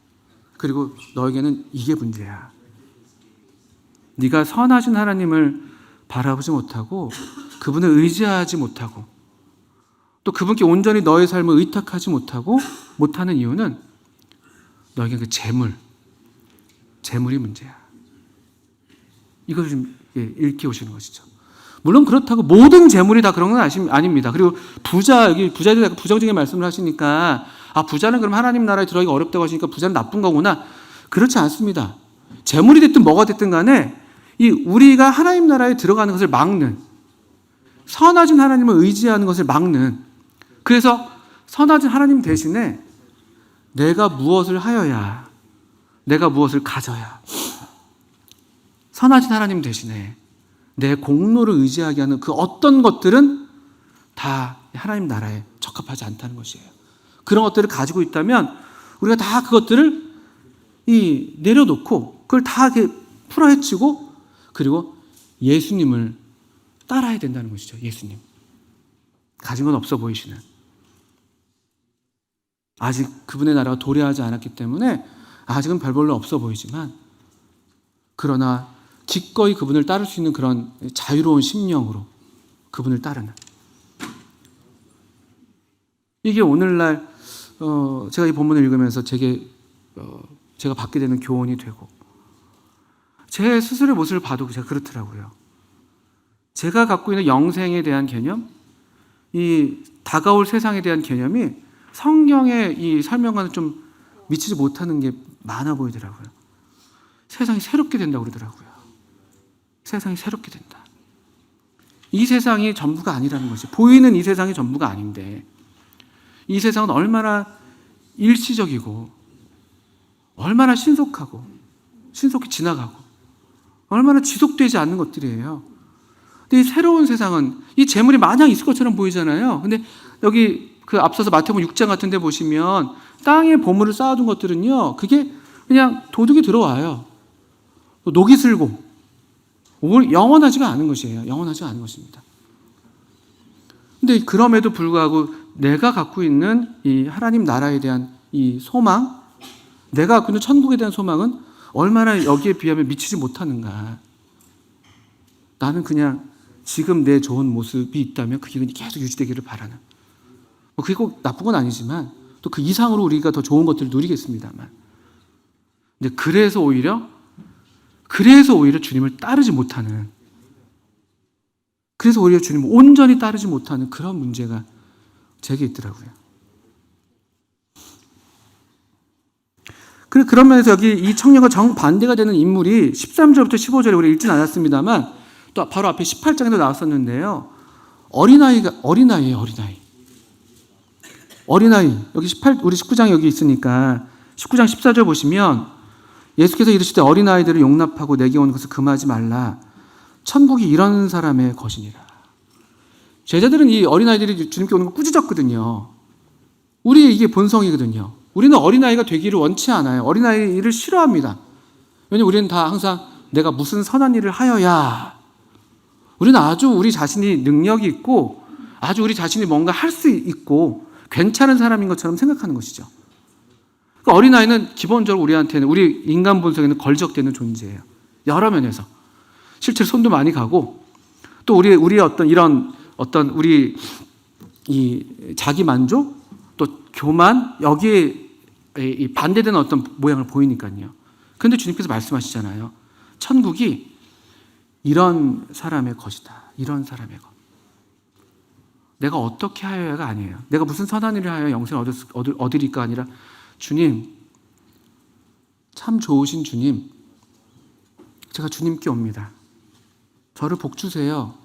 그리고 너에게는 이게 문제야. 네가 선하신 하나님을 바라보지 못하고 그분을 의지하지 못하고 또 그분께 온전히 너의 삶을 의탁하지 못하는 이유는 너에게 그 재물이 문제야. 이걸 좀 일깨우시는 것이죠. 물론 그렇다고 모든 재물이 다 그런 건 아닙니다. 그리고 여기 부자들이 부정적인 말씀을 하시니까, 부자는 그럼 하나님 나라에 들어가기가 어렵다고 하시니까 부자는 나쁜 거구나. 그렇지 않습니다. 재물이 됐든 뭐가 됐든 간에 우리가 하나님 나라에 들어가는 것을 막는, 선하신 하나님을 의지하는 것을 막는, 그래서 선하신 하나님 대신에 내가 무엇을 하여야, 내가 무엇을 가져야, 선하신 하나님 대신에 내 공로를 의지하게 하는 그 어떤 것들은 다 하나님 나라에 적합하지 않다는 것이에요. 그런 것들을 가지고 있다면 우리가 다 그것들을 내려놓고 그걸 다 이렇게 풀어헤치고 그리고 예수님을 따라야 된다는 것이죠. 예수님. 가진 건 없어 보이시는, 아직 그분의 나라가 도래하지 않았기 때문에 아직은 별 볼로 없어 보이지만 그러나 기꺼이 그분을 따를 수 있는 그런 자유로운 심령으로 그분을 따르는, 이게 오늘날 제가 이 본문을 읽으면서 제가 받게 되는 교훈이 되고, 제 스스로의 모습을 봐도 제가 그렇더라고요. 제가 갖고 있는 영생에 대한 개념, 이 다가올 세상에 대한 개념이 성경의 이 설명과는 좀 미치지 못하는 게 많아 보이더라고요. 세상이 새롭게 된다고 그러더라고요. 세상이 새롭게 된다. 이 세상이 전부가 아니라는 것이, 보이는 이 세상이 전부가 아닌데, 이 세상은 얼마나 일시적이고 얼마나 신속히 지나가고 얼마나 지속되지 않는 것들이에요. 근데 이 새로운 세상은 이 재물이 마냥 있을 것처럼 보이잖아요. 근데 여기 그 앞서서 마태복음 6장 같은 데 보시면 땅에 보물을 쌓아둔 것들은요, 그게 그냥 도둑이 들어와요. 녹이 슬고 영원하지가 않은 것이에요. 영원하지가 않은 것입니다. 근데 그럼에도 불구하고 내가 갖고 있는 이 하나님 나라에 대한 이 소망, 내가 갖고 있는 천국에 대한 소망은 얼마나 여기에 비하면 미치지 못하는가. 나는 그냥 지금 내 좋은 모습이 있다면 그게 계속 유지되기를 바라는, 그게 꼭 나쁜 건 아니지만 또 그 이상으로 우리가 더 좋은 것들을 누리겠습니다만, 근데 그래서 오히려 주님을 따르지 못하는, 그래서 오히려 주님을 온전히 따르지 못하는 그런 문제가 제게 있더라고요. 그런 면에서 여기 이 청년과 정반대가 되는 인물이 13절부터 15절에 우리 읽진 않았습니다만 또 바로 앞에 18장에도 나왔었는데요. 어린아이예요, 어린아이. 여기 우리 19장 여기 있으니까 19장 14절 보시면 예수께서 이르시되 어린아이들을 용납하고 내게 오는 것을 금하지 말라. 천국이 이런 사람의 것이니라. 제자들은 이 어린아이들이 주님께 오는 거 꾸짖었거든요. 우리의 이게 본성이거든요. 우리는 어린아이가 되기를 원치 않아요. 어린아이를 싫어합니다. 왜냐하면 우리는 다 항상 내가 무슨 선한 일을 하여야, 우리는 아주 우리 자신이 능력이 있고 아주 우리 자신이 뭔가 할 수 있고 괜찮은 사람인 것처럼 생각하는 것이죠. 그러니까 어린아이는 기본적으로 우리한테는, 우리 인간 본성에는 걸적되는 존재예요. 여러 면에서. 실제로 손도 많이 가고, 또 우리의 어떤 우리 이 자기 만족, 또 교만, 여기에 반대되는 어떤 모양을 보이니까요. 그런데 주님께서 말씀하시잖아요. 천국이 이런 사람의 것이다. 이런 사람의 것. 내가 어떻게 하여야가 아니에요. 내가 무슨 선한 일을 하여 영생을 얻으리까 아니라, 주님, 참 좋으신 주님, 제가 주님께 옵니다. 저를 복 주세요.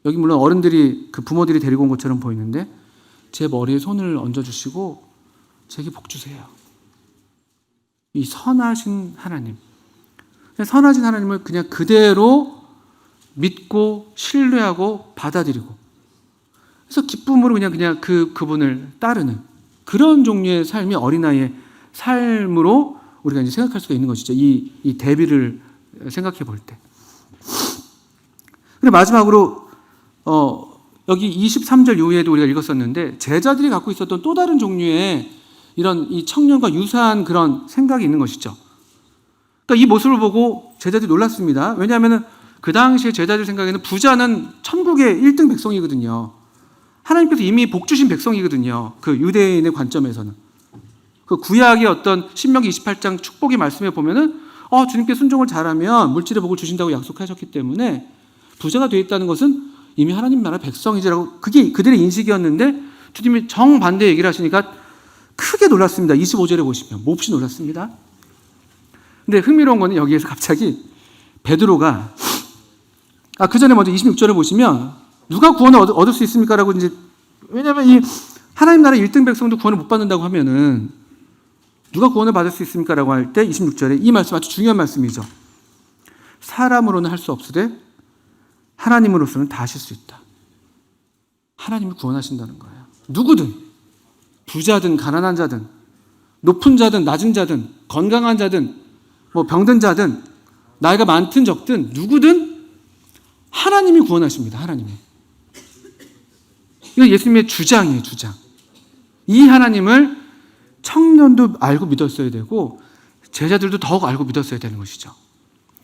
여기 물론 어른들이, 그 부모들이 데리고 온 것처럼 보이는데 제 머리에 손을 얹어주시고 제게 복 주세요. 이 선하신 하나님, 선하신 하나님을 그냥 그대로 믿고 신뢰하고 받아들이고, 그래서 기쁨으로 그냥 그분을 따르는 그런 종류의 삶이 어린아이의 삶으로 우리가 이제 생각할 수가 있는 것이죠. 이 대비를 생각해 볼 때. 그리고 마지막으로 여기 23절 이후에도 우리가 읽었었는데, 제자들이 갖고 있었던 또 다른 종류의 이런 이 청년과 유사한 그런 생각이 있는 것이죠. 그러니까 이 모습을 보고 제자들이 놀랐습니다. 왜냐하면 그 당시에 제자들 생각에는 부자는 천국의 1등 백성이거든요. 하나님께서 이미 복 주신 백성이거든요. 그 유대인의 관점에서는. 그 구약의 어떤 신명기 28장 축복의 말씀에 보면은 주님께 순종을 잘하면 물질의 복을 주신다고 약속하셨기 때문에 부자가 되어 있다는 것은 이미 하나님 나라 백성이지라고, 그게 그들의 인식이었는데 주님이 정반대 얘기를 하시니까 크게 놀랐습니다. 25절에 보시면 몹시 놀랐습니다. 근데 흥미로운 거는 여기에서 갑자기 베드로가, 그 전에 먼저 26절을 보시면 누가 구원을 얻을 수 있습니까? 라고 이제, 왜냐하면 이 하나님 나라 1등 백성도 구원을 못 받는다고 하면은 누가 구원을 받을 수 있습니까? 라고 할 때 26절에 이 말씀 아주 중요한 말씀이죠. 사람으로는 할 수 없으되 하나님으로서는 다 하실 수 있다. 하나님이 구원하신다는 거예요. 누구든, 부자든 가난한 자든 높은 자든 낮은 자든 건강한 자든 병든 자든 나이가 많든 적든 누구든 하나님이 구원하십니다. 하나님이. 이거 예수님의 주장이에요. 주장. 이 하나님을 청년도 알고 믿었어야 되고 제자들도 더욱 알고 믿었어야 되는 것이죠.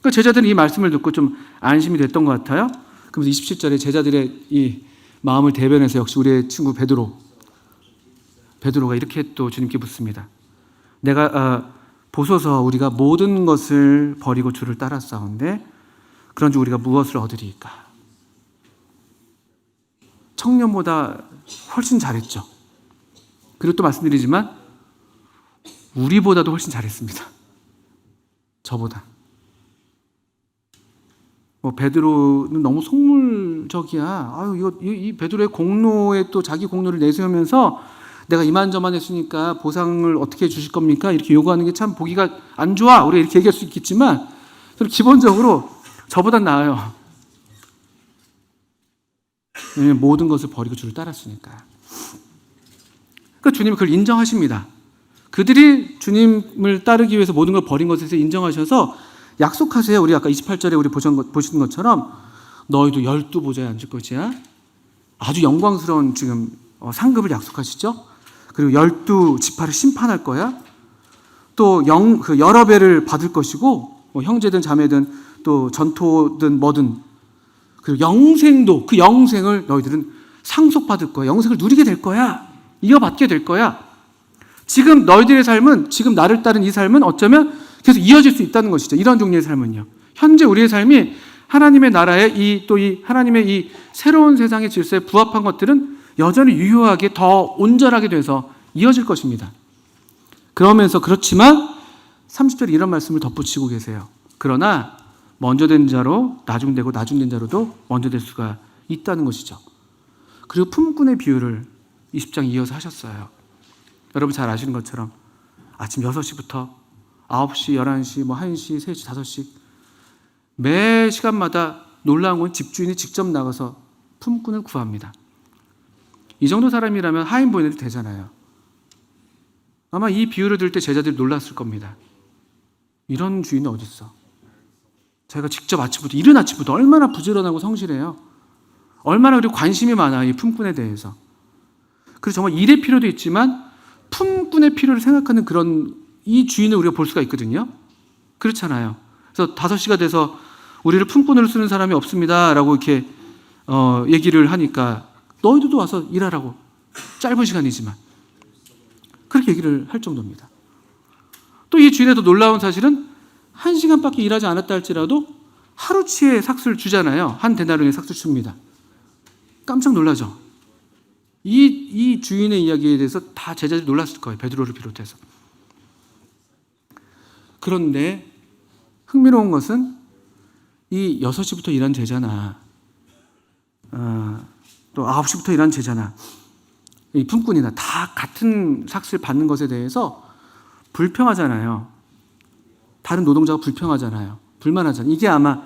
그러니까 제자들은 이 말씀을 듣고 좀 안심이 됐던 것 같아요. 그러면서 27절에 제자들의 이 마음을 대변해서 역시 우리의 친구 베드로가 이렇게 또 주님께 묻습니다. 보소서 우리가 모든 것을 버리고 주를 따랐사온데 그런즉 우리가 무엇을 얻으리이까? 청년보다 훨씬 잘했죠. 그리고 또 말씀드리지만 우리보다도 훨씬 잘했습니다. 저보다. 베드로는 너무 속물적이야. 이 베드로의 공로에 또 자기 공로를 내세우면서 내가 이만저만 했으니까 보상을 어떻게 주실 겁니까? 이렇게 요구하는 게 참 보기가 안 좋아. 우리가 이렇게 얘기할 수 있겠지만 기본적으로 저보단 나아요. 왜냐하면 모든 것을 버리고 주를 따랐으니까. 그러니까 주님은 그걸 인정하십니다. 그들이 주님을 따르기 위해서 모든 걸 버린 것에 대해서 인정하셔서 약속하세요. 우리 아까 28절에 우리 보신 것처럼 너희도 12보좌에 앉을 것이야. 아주 영광스러운 지금 상급을 약속하시죠. 그리고 12지파를 심판할 거야. 또 여러 배를 받을 것이고 형제든 자매든 또 전토든 뭐든 그리고 영생도 그 영생을 너희들은 상속받을 거야. 영생을 누리게 될 거야. 이어받게 될 거야. 지금 너희들의 삶은 지금 나를 따른 이 삶은 어쩌면 계속 이어질 수 있다는 것이죠. 이런 종류의 삶은요. 현재 우리의 삶이 하나님의 나라의 이 하나님의 이 새로운 세상의 질서에 부합한 것들은 여전히 유효하게 더 온전하게 돼서 이어질 것입니다. 그렇지만 30절에 이런 말씀을 덧붙이고 계세요. 그러나 먼저 된 자로 나중되고 나중된 자로도 먼저 될 수가 있다는 것이죠. 그리고 품꾼의 비유를 20장 이어서 하셨어요. 여러분 잘 아시는 것처럼 아침 6시부터 9시, 11시, 1시, 3시, 5시 매 시간마다 놀라운 건 집주인이 직접 나가서 품꾼을 구합니다. 이 정도 사람이라면 하인 보내도 되잖아요. 아마 이 비유를 들을 때 제자들이 놀랐을 겁니다. 이런 주인은 어디 있어? 자기가 직접 이른 아침부터 얼마나 부지런하고 성실해요. 얼마나 그리고 관심이 많아요. 이 품꾼에 대해서. 그래서 정말 일의 필요도 있지만 품꾼의 필요를 생각하는 그런 이 주인을 우리가 볼 수가 있거든요. 그렇잖아요. 그래서 5시가 돼서 우리를 품꾼으로 쓰는 사람이 없습니다 라고 이렇게 얘기를 하니까 너희들도 와서 일하라고. 짧은 시간이지만 그렇게 얘기를 할 정도입니다. 또 이 주인의 더 놀라운 사실은 1시간밖에 일하지 않았다 할지라도 하루치의 삭수를 주잖아요. 한 데나리온의 삭수를 줍니다. 깜짝 놀라죠. 이 주인의 이야기에 대해서 다 제자들이 놀랐을 거예요. 베드로를 비롯해서. 그런데 흥미로운 것은 이 6시부터 일한 제자나 또 9시부터 일한 제자나 이 품꾼이나 다 같은 삭스를 받는 것에 대해서 불평하잖아요. 다른 노동자가 불평하잖아요. 불만하잖아요. 이게 아마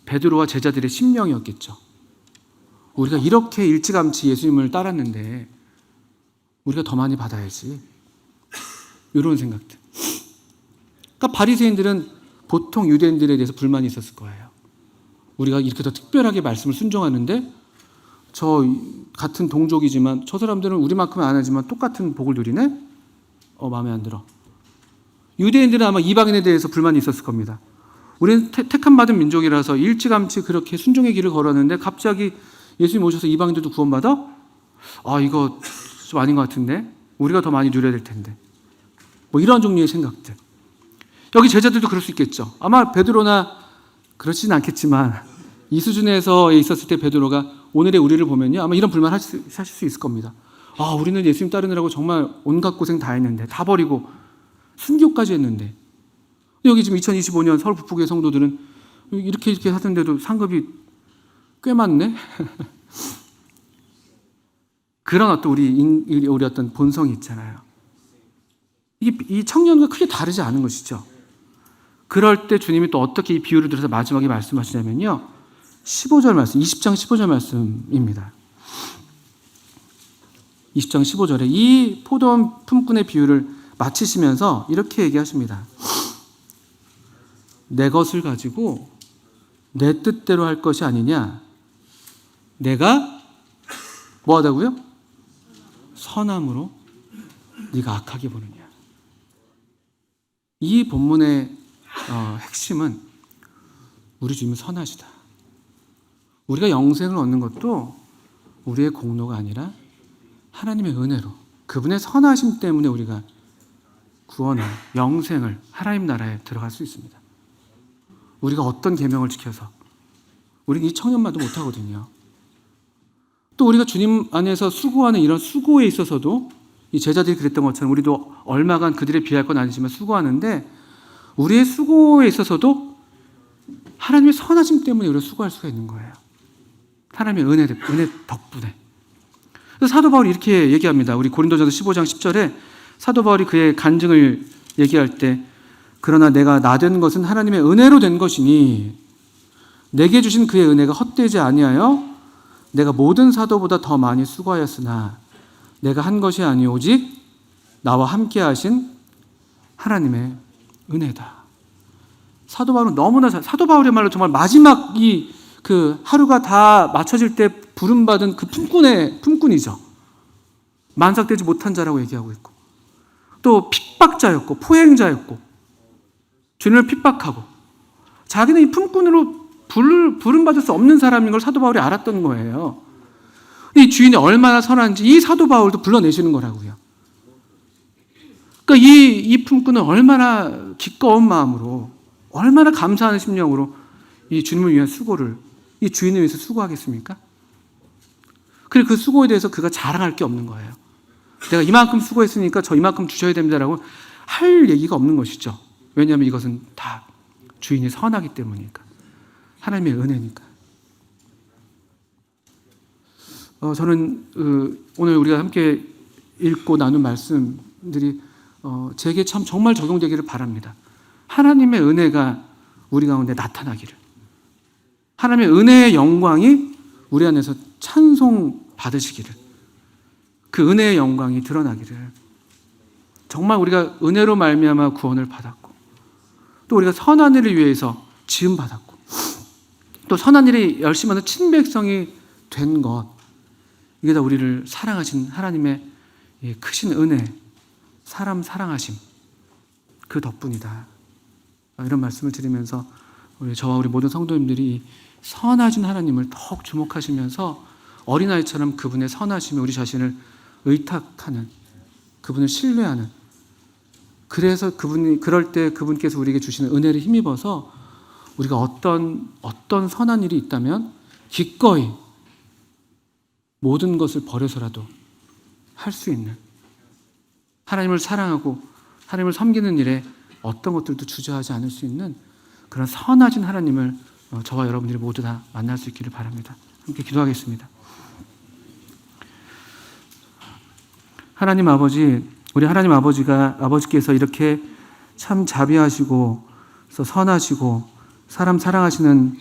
베드로와 제자들의 심령이었겠죠. 우리가 이렇게 일찌감치 예수님을 따랐는데 우리가 더 많이 받아야지. 이런 생각들. 그러니까 바리새인들은 보통 유대인들에 대해서 불만이 있었을 거예요. 우리가 이렇게 더 특별하게 말씀을 순종하는데 저 같은 동족이지만 저 사람들은 우리만큼은 안 하지만 똑같은 복을 누리네? 마음에 안 들어. 유대인들은 아마 이방인에 대해서 불만이 있었을 겁니다. 우리는 택함 받은 민족이라서 일찌감치 그렇게 순종의 길을 걸었는데 갑자기 예수님 오셔서 이방인들도 구원받아? 이거 좀 아닌 것 같은데? 우리가 더 많이 누려야 될 텐데. 이런 종류의 생각들. 여기 제자들도 그럴 수 있겠죠. 아마 베드로나 그렇지는 않겠지만 이 수준에서 있었을 때 베드로가 오늘의 우리를 보면요. 아마 이런 불만 하실 수 있을 겁니다. 우리는 예수님 따르느라고 정말 온갖 고생 다 했는데 다 버리고 순교까지 했는데 여기 지금 2025년 서울 북부교회 성도들은 이렇게 하던데도 상급이 꽤 많네? 그런 어떤 우리 어떤 본성이 있잖아요. 이 청년과 크게 다르지 않은 것이죠. 그럴 때 주님이 또 어떻게 이 비유를 들어서 마지막에 말씀하시냐면요. 15절 말씀, 20장 15절 말씀입니다. 20장 15절에 이 포도원 품꾼의 비유를 마치시면서 이렇게 얘기하십니다. 내 것을 가지고 내 뜻대로 할 것이 아니냐. 내가 뭐 하다고요? 선함으로 네가 악하게 보느냐. 이 본문의 핵심은 우리 주님은 선하시다. 우리가 영생을 얻는 것도 우리의 공로가 아니라 하나님의 은혜로, 그분의 선하심 때문에 우리가 구원을, 영생을, 하나님 나라에 들어갈 수 있습니다. 우리가 어떤 계명을 지켜서 우리는 이 청년만도 못하거든요. 또 우리가 주님 안에서 수고하는 이런 수고에 있어서도 이 제자들이 그랬던 것처럼 우리도 얼마간 그들에 비할 건 아니지만 수고하는데, 우리의 수고에 있어서도 하나님의 선하심 때문에 우리가 수고할 수가 있는 거예요. 하나님의 은혜 덕분에. 그래서 사도 바울이 이렇게 얘기합니다. 우리 고린도전서 15장 10절에 사도 바울이 그의 간증을 얘기할 때, 그러나 내가 나된 것은 하나님의 은혜로 된 것이니 내게 주신 그의 은혜가 헛되지 아니하여 내가 모든 사도보다 더 많이 수고하였으나 내가 한 것이 아니 오직 나와 함께 하신 하나님의 은혜다. 사도 바울은 너무나 사도 바울의 말로 정말 마지막 그 하루가 다 맞춰질 때 부름받은 그 품꾼이죠. 만삭되지 못한 자라고 얘기하고 있고, 또 핍박자였고 포행자였고 주님을 핍박하고, 자기는 이 품꾼으로 부름받을 수 없는 사람인 걸 사도 바울이 알았던 거예요. 이 주인이 얼마나 선한지 이 사도 바울도 불러내시는 거라고요. 그러니까 이 품꾼은 얼마나 기꺼운 마음으로, 얼마나 감사하는 심령으로 이 주님을 위한 수고를, 이 주인을 위해서 수고하겠습니까? 그리고 그 수고에 대해서 그가 자랑할 게 없는 거예요. 내가 이만큼 수고했으니까 저 이만큼 주셔야 됩니다라고 할 얘기가 없는 것이죠. 왜냐하면 이것은 다 주인이 선하기 때문이니까, 하나님의 은혜니까. 저는 오늘 우리가 함께 읽고 나눈 말씀들이 제게 참 정말 적용되기를 바랍니다. 하나님의 은혜가 우리 가운데 나타나기를, 하나님의 은혜의 영광이 우리 안에서 찬송 받으시기를, 그 은혜의 영광이 드러나기를. 정말 우리가 은혜로 말미암아 구원을 받았고, 또 우리가 선한 일을 위해서 지음 받았고, 또 선한 일에 열심히 하는 친백성이 된 것, 이게 다 우리를 사랑하신 하나님의 크신 은혜, 사람 사랑하심, 그 덕분이다. 이런 말씀을 드리면서 저와 우리 모든 성도님들이 선하신 하나님을 더욱 주목하시면서 어린아이처럼 그분의 선하심에 우리 자신을 의탁하는, 그분을 신뢰하는, 그래서 그럴 때 그분께서 우리에게 주시는 은혜를 힘입어서 우리가 어떤 선한 일이 있다면 기꺼이 모든 것을 버려서라도 할 수 있는, 하나님을 사랑하고 하나님을 섬기는 일에 어떤 것들도 주저하지 않을 수 있는 그런 선하신 하나님을 저와 여러분들이 모두 다 만날 수 있기를 바랍니다. 함께 기도하겠습니다. 하나님 아버지, 우리 하나님 아버지께서 이렇게 참 자비하시고 선하시고 사람 사랑하시는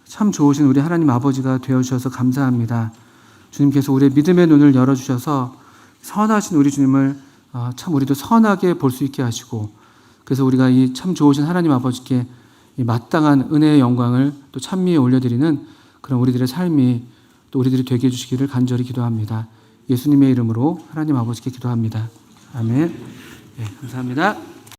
참 좋으신 우리 하나님 아버지가 되어주셔서 감사합니다. 주님께서 우리의 믿음의 눈을 열어주셔서 선하신 우리 주님을 참 우리도 선하게 볼 수 있게 하시고, 그래서 우리가 이 참 좋으신 하나님 아버지께 이 마땅한 은혜의 영광을 또 찬미에 올려드리는 그런 우리들의 삶이 또 우리들이 되게 해주시기를 간절히 기도합니다. 예수님의 이름으로 하나님 아버지께 기도합니다. 아멘. 네, 감사합니다.